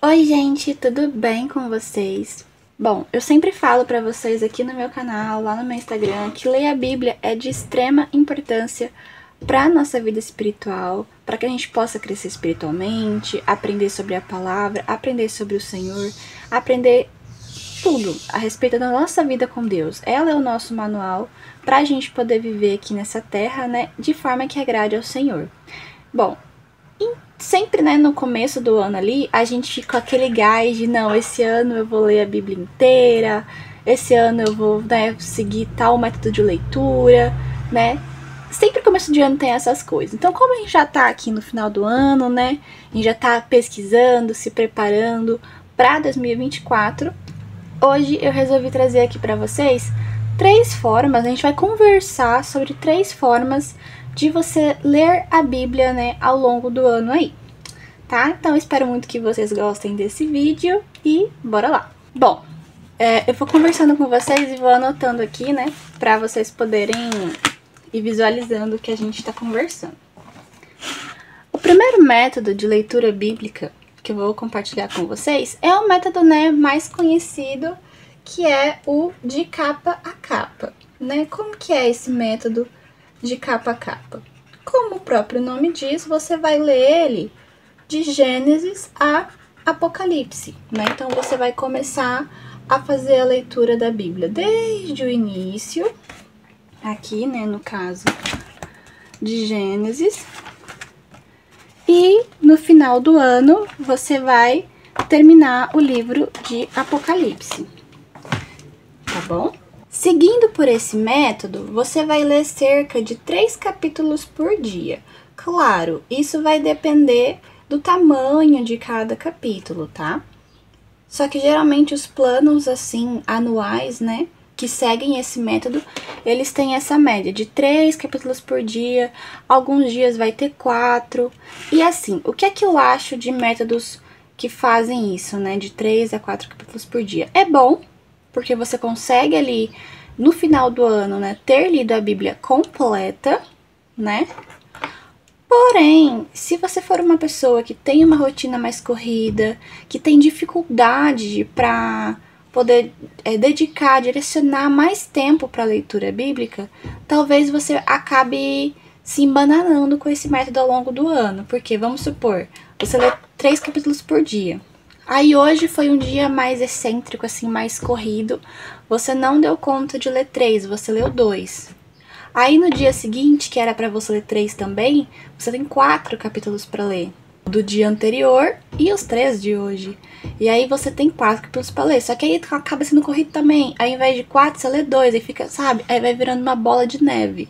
Oi gente, tudo bem com vocês? Bom, eu sempre falo pra vocês aqui no meu canal, lá no meu Instagram, que ler a Bíblia é de extrema importância pra nossa vida espiritual, para que a gente possa crescer espiritualmente, aprender sobre a palavra, aprender sobre o Senhor, aprender tudo a respeito da nossa vida com Deus. Ela é o nosso manual pra gente poder viver aqui nessa terra, né, de forma que agrade ao Senhor. Bom, sempre, né, no começo do ano ali, a gente fica com aquele gás de, não, esse ano eu vou ler a Bíblia inteira, esse ano eu vou, né, seguir tal método de leitura, né? Sempre começo de ano tem essas coisas. Então, como a gente já tá aqui no final do ano, né, a gente já tá pesquisando, se preparando para 2024, hoje eu resolvi trazer aqui para vocês 3 formas, a gente vai conversar sobre 3 formas de você ler a Bíblia, né, ao longo do ano aí, tá? Então, espero muito que vocês gostem desse vídeo e bora lá. Bom, eu vou conversando com vocês e vou anotando aqui, né, pra vocês poderem ir visualizando o que a gente tá conversando. O primeiro método de leitura bíblica que eu vou compartilhar com vocês é o método, né, mais conhecido, que é o de capa a capa, né? Como que é esse método de capa a capa? Como o próprio nome diz, você vai ler ele de Gênesis a Apocalipse, né? Então você vai começar a fazer a leitura da Bíblia desde o início, aqui, né, no caso de Gênesis, e no final do ano você vai terminar o livro de Apocalipse, tá bom? Seguindo por esse método, você vai ler cerca de 3 capítulos por dia. Claro, isso vai depender do tamanho de cada capítulo, tá? Só que geralmente os planos, assim, anuais, né, que seguem esse método, eles têm essa média de 3 capítulos por dia, alguns dias vai ter 4. E assim, o que é que eu acho de métodos que fazem isso, né, de 3 a 4 capítulos por dia? É bom, porque você consegue ali, no final do ano, né, ter lido a Bíblia completa, né? Porém, se você for uma pessoa que tem uma rotina mais corrida, que tem dificuldade para poder dedicar, direcionar mais tempo para a leitura bíblica, talvez você acabe se embananando com esse método ao longo do ano. Porque, vamos supor, você lê 3 capítulos por dia. Aí hoje foi um dia mais excêntrico, assim, mais corrido. Você não deu conta de ler 3, você leu 2. Aí no dia seguinte, que era pra você ler 3 também, você tem 4 capítulos pra ler. Do dia anterior e os 3 de hoje. E aí você tem 4 capítulos pra ler. Só que aí acaba sendo corrido também. Aí ao invés de 4, você lê 2. Aí fica, sabe? Aí vai virando uma bola de neve.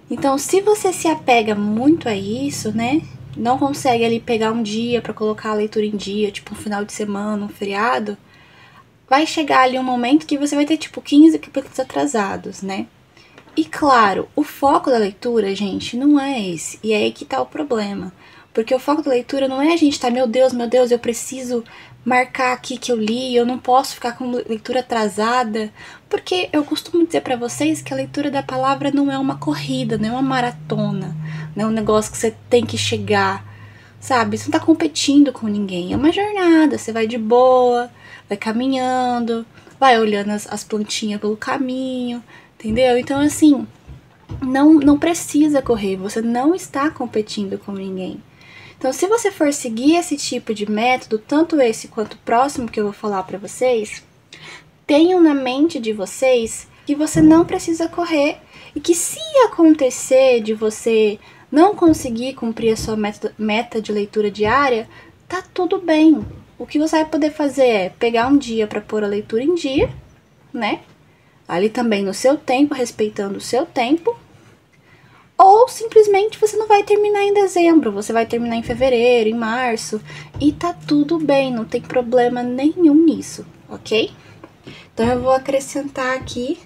Então, se você se apega muito a isso, né? Não consegue ali pegar um dia pra colocar a leitura em dia, tipo um final de semana, um feriado, vai chegar ali um momento que você vai ter tipo 15 capítulos atrasados, né? E claro, o foco da leitura, gente, não é esse. E é aí que tá o problema. Porque o foco da leitura não é a gente tá, meu Deus, eu preciso marcar aqui que eu li, eu não posso ficar com leitura atrasada. Porque eu costumo dizer pra vocês que a leitura da palavra não é uma corrida, não é uma maratona. Não é um negócio que você tem que chegar, sabe? Você não tá competindo com ninguém. É uma jornada, você vai de boa, vai caminhando, vai olhando as plantinhas pelo caminho, entendeu? Então, assim, não precisa correr, você não está competindo com ninguém. Então, se você for seguir esse tipo de método, tanto esse quanto o próximo que eu vou falar pra vocês, tenham na mente de vocês que você não precisa correr e que se acontecer de você não conseguir cumprir a sua meta de leitura diária, tá tudo bem. O que você vai poder fazer é pegar um dia para pôr a leitura em dia, né? Ali também no seu tempo, respeitando o seu tempo. Ou simplesmente você não vai terminar em dezembro, você vai terminar em fevereiro, em março. E tá tudo bem, não tem problema nenhum nisso, ok? Então eu vou acrescentar aqui,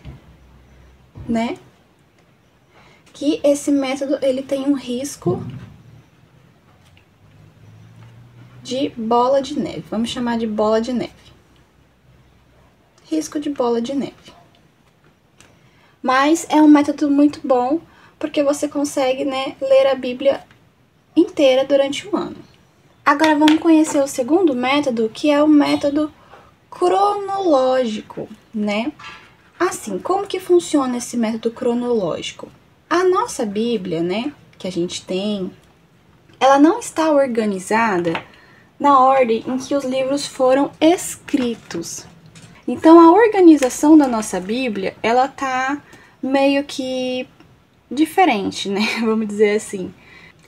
né, que esse método ele tem um risco de bola de neve. Vamos chamar de bola de neve. Risco de bola de neve. Mas é um método muito bom, porque você consegue, né, ler a Bíblia inteira durante um ano. Agora vamos conhecer o segundo método, que é o método cronológico, né? Assim, como que funciona esse método cronológico? A nossa Bíblia, né, que a gente tem, ela não está organizada na ordem em que os livros foram escritos. Então, a organização da nossa Bíblia, ela tá meio que diferente, né? Vamos dizer assim.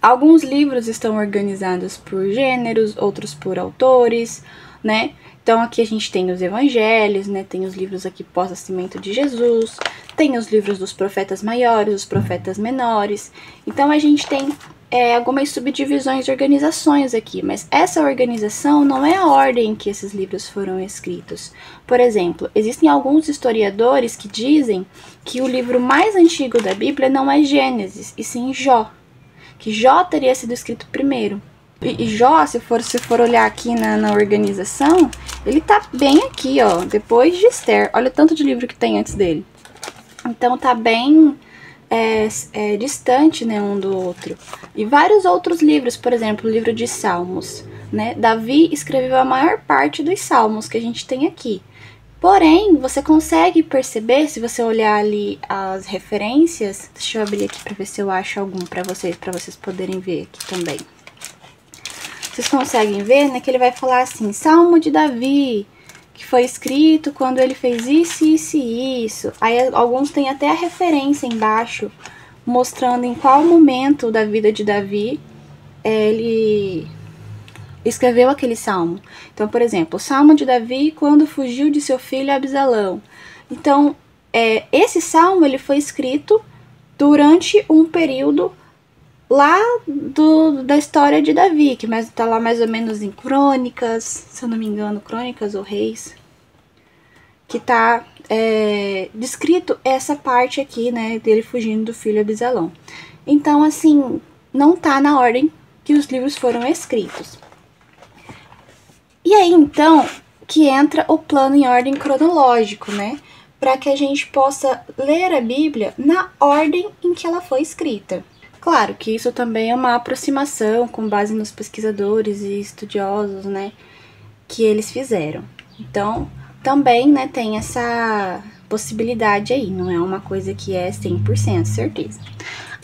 Alguns livros estão organizados por gêneros, outros por autores, né? Então aqui a gente tem os evangelhos, né? Tem os livros aqui pós-nascimento de Jesus, tem os livros dos profetas maiores, os profetas menores. Então a gente tem algumas subdivisões de organizações aqui, mas essa organização não é a ordem em que esses livros foram escritos. Por exemplo, existem alguns historiadores que dizem que o livro mais antigo da Bíblia não é Gênesis, e sim Jó. Que Jó teria sido escrito primeiro. E Jó, se for olhar aqui na organização, ele tá bem aqui, ó, depois de Esther. Olha o tanto de livro que tem antes dele. Então tá bem distante, né, um do outro. E vários outros livros, por exemplo, o livro de Salmos, né? Davi escreveu a maior parte dos salmos que a gente tem aqui. Porém, você consegue perceber, se você olhar ali as referências, deixa eu abrir aqui para ver se eu acho algum para vocês poderem ver aqui também. Vocês conseguem ver, né, que ele vai falar assim, Salmo de Davi, que foi escrito quando ele fez isso, isso e isso. Aí alguns têm até a referência embaixo, mostrando em qual momento da vida de Davi ele escreveu aquele salmo. Então, por exemplo, o Salmo de Davi quando fugiu de seu filho Absalão. Então, esse salmo ele foi escrito durante um período lá da história de Davi, que tá lá mais ou menos em Crônicas, se eu não me engano, Crônicas ou Reis, que tá descrito essa parte aqui, né, dele fugindo do filho Absalão. Então, assim, não tá na ordem que os livros foram escritos. E aí, então, que entra o plano em ordem cronológico, né? Para que a gente possa ler a Bíblia na ordem em que ela foi escrita. Claro que isso também é uma aproximação com base nos pesquisadores e estudiosos, né? Que eles fizeram. Então, também, né, tem essa possibilidade aí. Não é uma coisa que é 100% certeza.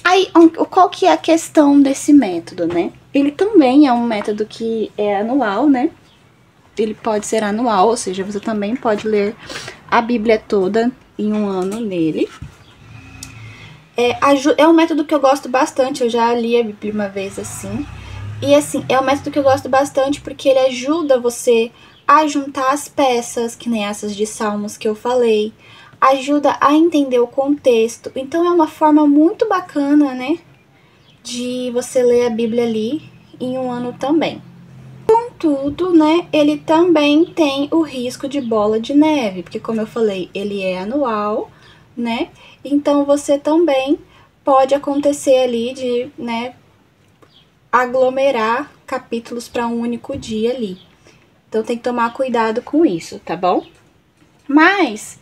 Aí, qual que é a questão desse método, né? Ele também é um método que é anual, né? Ele pode ser anual, ou seja, você também pode ler a Bíblia toda em um ano nele. É um método que eu gosto bastante, eu já li a Bíblia uma vez assim. E assim, é um método que eu gosto bastante porque ele ajuda você a juntar as peças, que nem essas de Salmos que eu falei. Ajuda a entender o contexto. Então é uma forma muito bacana, né, de você ler a Bíblia ali em um ano também. Contudo, né, ele também tem o risco de bola de neve, porque como eu falei, ele é anual, né, então você também pode acontecer ali de, né, aglomerar capítulos para um único dia ali. Então tem que tomar cuidado com isso, tá bom? Mas,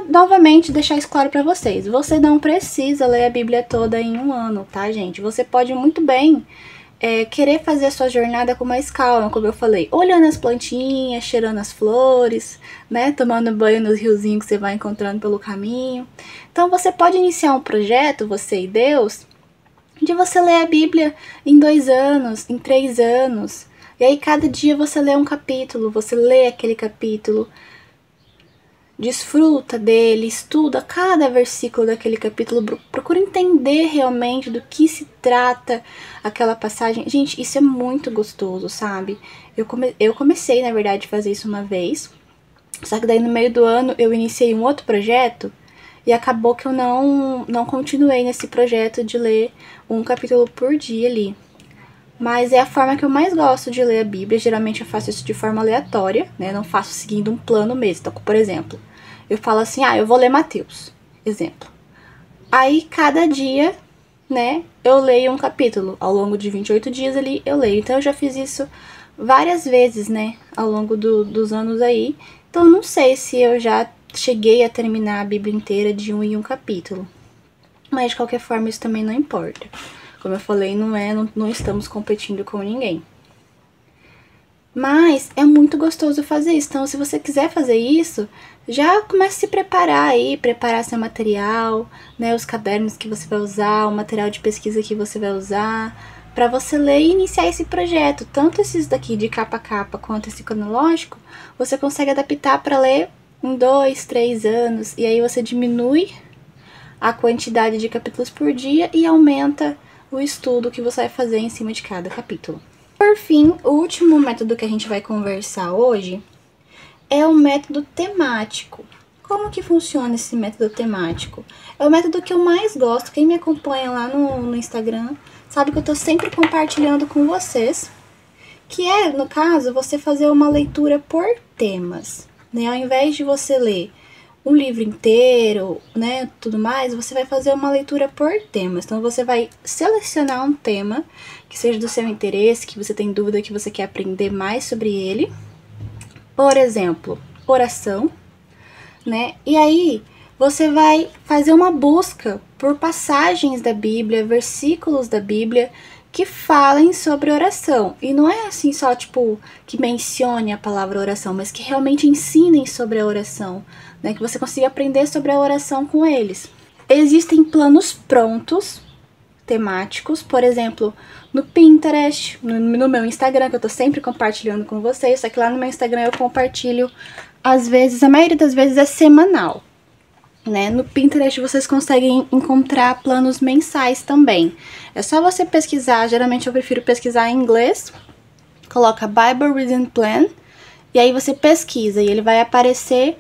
novamente deixar isso claro para vocês, você não precisa ler a Bíblia toda em um ano, tá, gente? Você pode muito bem querer fazer a sua jornada com mais calma, como eu falei, olhando as plantinhas, cheirando as flores, né, tomando banho nos riozinhos que você vai encontrando pelo caminho. Então você pode iniciar um projeto, você e Deus, de você ler a Bíblia em 2 anos, em 3 anos, e aí cada dia você lê um capítulo, você lê aquele capítulo, desfruta dele, estuda cada versículo daquele capítulo, procura entender realmente do que se trata aquela passagem. Gente, isso é muito gostoso, sabe? Eu comecei, na verdade, a fazer isso uma vez, só que daí no meio do ano eu iniciei um outro projeto e acabou que eu não continuei nesse projeto de ler um capítulo por dia ali. Mas é a forma que eu mais gosto de ler a Bíblia. Geralmente eu faço isso de forma aleatória, né? Não faço seguindo um plano mesmo. Então, por exemplo, eu falo assim, eu vou ler Mateus, exemplo. Aí, cada dia, né, eu leio um capítulo. Ao longo de 28 dias ali, eu leio. Então, eu já fiz isso várias vezes, né, ao longo dos anos aí. Então, eu não sei se eu já cheguei a terminar a Bíblia inteira de um em um capítulo. Mas, de qualquer forma, isso também não importa. Como eu falei, não estamos competindo com ninguém. Mas é muito gostoso fazer isso. Então, se você quiser fazer isso, já comece a se preparar aí, preparar seu material, né, os cadernos que você vai usar, o material de pesquisa que você vai usar, para você ler e iniciar esse projeto. Tanto esses daqui de capa a capa quanto esse cronológico, você consegue adaptar para ler em 2, 3 anos, e aí você diminui a quantidade de capítulos por dia e aumenta o estudo que você vai fazer em cima de cada capítulo. Por fim, o último método que a gente vai conversar hoje é o método temático. Como que funciona esse método temático? É o método que eu mais gosto. Quem me acompanha lá no Instagram sabe que eu tô sempre compartilhando com vocês, que é, no caso, você fazer uma leitura por temas, né? Ao invés de você ler um livro inteiro, né, tudo mais, você vai fazer uma leitura por temas. Então, você vai selecionar um tema que seja do seu interesse, que você tem dúvida, que você quer aprender mais sobre ele. Por exemplo, oração, né? E aí, você vai fazer uma busca por passagens da Bíblia, versículos da Bíblia, que falem sobre oração. E não é assim só, tipo, que mencione a palavra oração, mas que realmente ensinem sobre a oração, né? Que você consiga aprender sobre a oração com eles. Existem planos prontos, temáticos, por exemplo, no Pinterest, no meu Instagram, que eu tô sempre compartilhando com vocês, só que lá no meu Instagram eu compartilho, às vezes, a maioria das vezes é semanal, né? No Pinterest vocês conseguem encontrar planos mensais também. É só você pesquisar, geralmente eu prefiro pesquisar em inglês, coloca Bible Reading Plan, e aí você pesquisa, e ele vai aparecer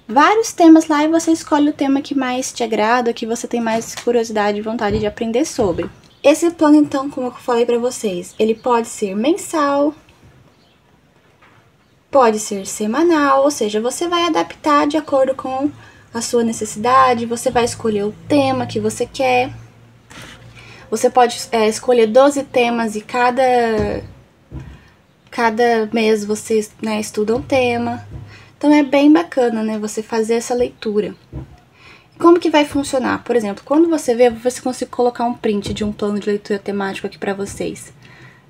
vários temas lá, e você escolhe o tema que mais te agrada, que você tem mais curiosidade e vontade de aprender sobre. Esse plano, então, como eu falei pra vocês, ele pode ser mensal, pode ser semanal, ou seja, você vai adaptar de acordo com a sua necessidade, você vai escolher o tema que você quer. Você pode escolher 12 temas e cada mês você, né, estuda um tema. Então é bem bacana, né, você fazer essa leitura. Como que vai funcionar? Por exemplo, quando você vê, você consegue colocar um print de um plano de leitura temático aqui pra vocês.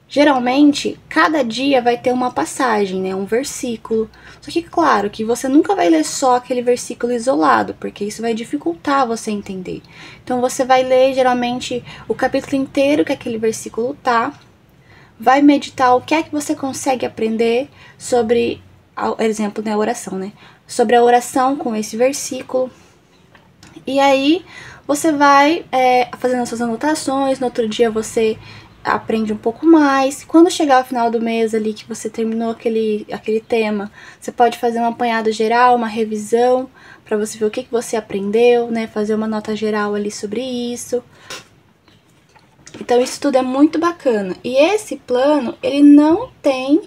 Geralmente, cada dia vai ter uma passagem, né, um versículo. Só que, claro, que você nunca vai ler só aquele versículo isolado, porque isso vai dificultar você entender. Então, você vai ler, geralmente, o capítulo inteiro que aquele versículo tá, vai meditar o que é que você consegue aprender sobre, por exemplo, né, a oração, né? Sobre a oração com esse versículo. E aí, você vai fazendo as suas anotações, no outro dia você aprende um pouco mais. Quando chegar ao final do mês ali, que você terminou aquele tema, você pode fazer um apanhado geral, uma revisão, para você ver o que você aprendeu, né? Fazer uma nota geral ali sobre isso. Então, isso tudo é muito bacana. E esse plano, ele não tem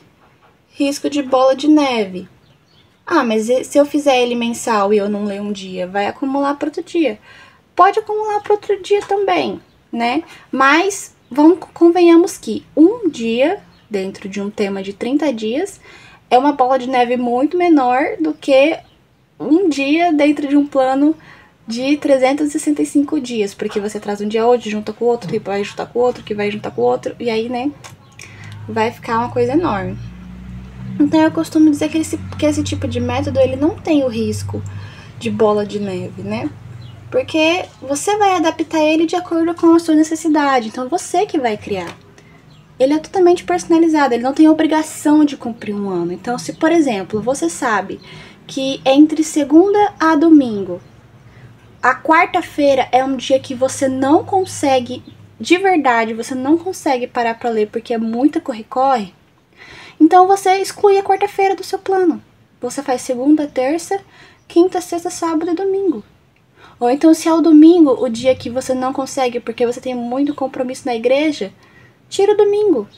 risco de bola de neve. Ah, mas se eu fizer ele mensal e eu não ler um dia, vai acumular para outro dia. Pode acumular para outro dia também, né? Mas convenhamos que um dia, dentro de um tema de 30 dias, é uma bola de neve muito menor do que um dia dentro de um plano de 365 dias, porque você traz um dia hoje, junta com o outro, que vai juntar com o outro, que vai juntar com o outro, e aí, né, vai ficar uma coisa enorme. Então, eu costumo dizer que esse tipo de método, ele não tem o risco de bola de neve, né? Porque você vai adaptar ele de acordo com a sua necessidade, então você que vai criar. Ele é totalmente personalizado, ele não tem obrigação de cumprir um ano. Então, se, por exemplo, você sabe que entre segunda a domingo, a quarta-feira é um dia que você não consegue, de verdade, você não consegue parar pra ler porque é muita corre-corre, então você exclui a quarta-feira do seu plano. Você faz segunda, terça, quinta, sexta, sábado e domingo. Ou então, se é o domingo, o dia que você não consegue porque você tem muito compromisso na igreja, tira o domingo,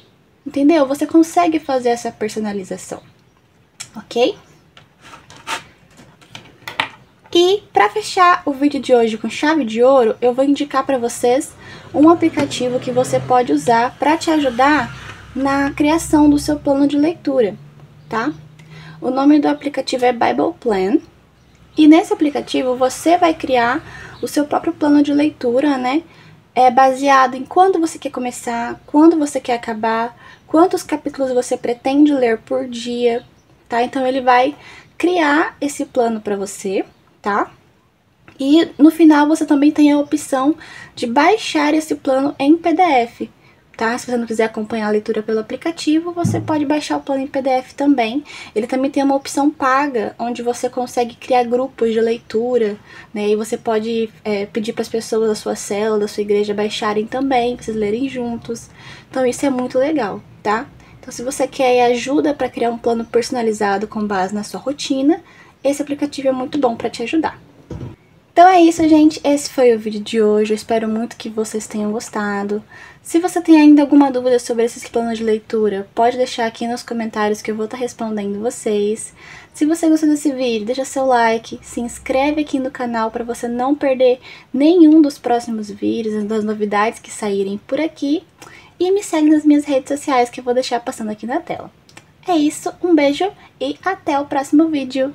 entendeu? Você consegue fazer essa personalização, ok? E para fechar o vídeo de hoje com chave de ouro, eu vou indicar para vocês um aplicativo que você pode usar para te ajudar na criação do seu plano de leitura, tá? O nome do aplicativo é Bible Plan. E nesse aplicativo você vai criar o seu próprio plano de leitura, né? é baseado em quando você quer começar, quando você quer acabar, quantos capítulos você pretende ler por dia, tá? Então ele vai criar esse plano para você, tá? E no final você também tem a opção de baixar esse plano em PDF, tá? Se você não quiser acompanhar a leitura pelo aplicativo, você pode baixar o plano em PDF também. Ele também tem uma opção paga, onde você consegue criar grupos de leitura, né? E você pode pedir para as pessoas da sua célula, da sua igreja baixarem também, para vocês lerem juntos. Então isso é muito legal, tá? Então se você quer ajuda para criar um plano personalizado com base na sua rotina, esse aplicativo é muito bom para te ajudar. Então é isso, gente. Esse foi o vídeo de hoje. Eu espero muito que vocês tenham gostado. Se você tem ainda alguma dúvida sobre esses planos de leitura, pode deixar aqui nos comentários que eu vou estar respondendo vocês. Se você gostou desse vídeo, deixa seu like, se inscreve aqui no canal para você não perder nenhum dos próximos vídeos, das novidades que saírem por aqui. E me segue nas minhas redes sociais que eu vou deixar passando aqui na tela. É isso, um beijo e até o próximo vídeo.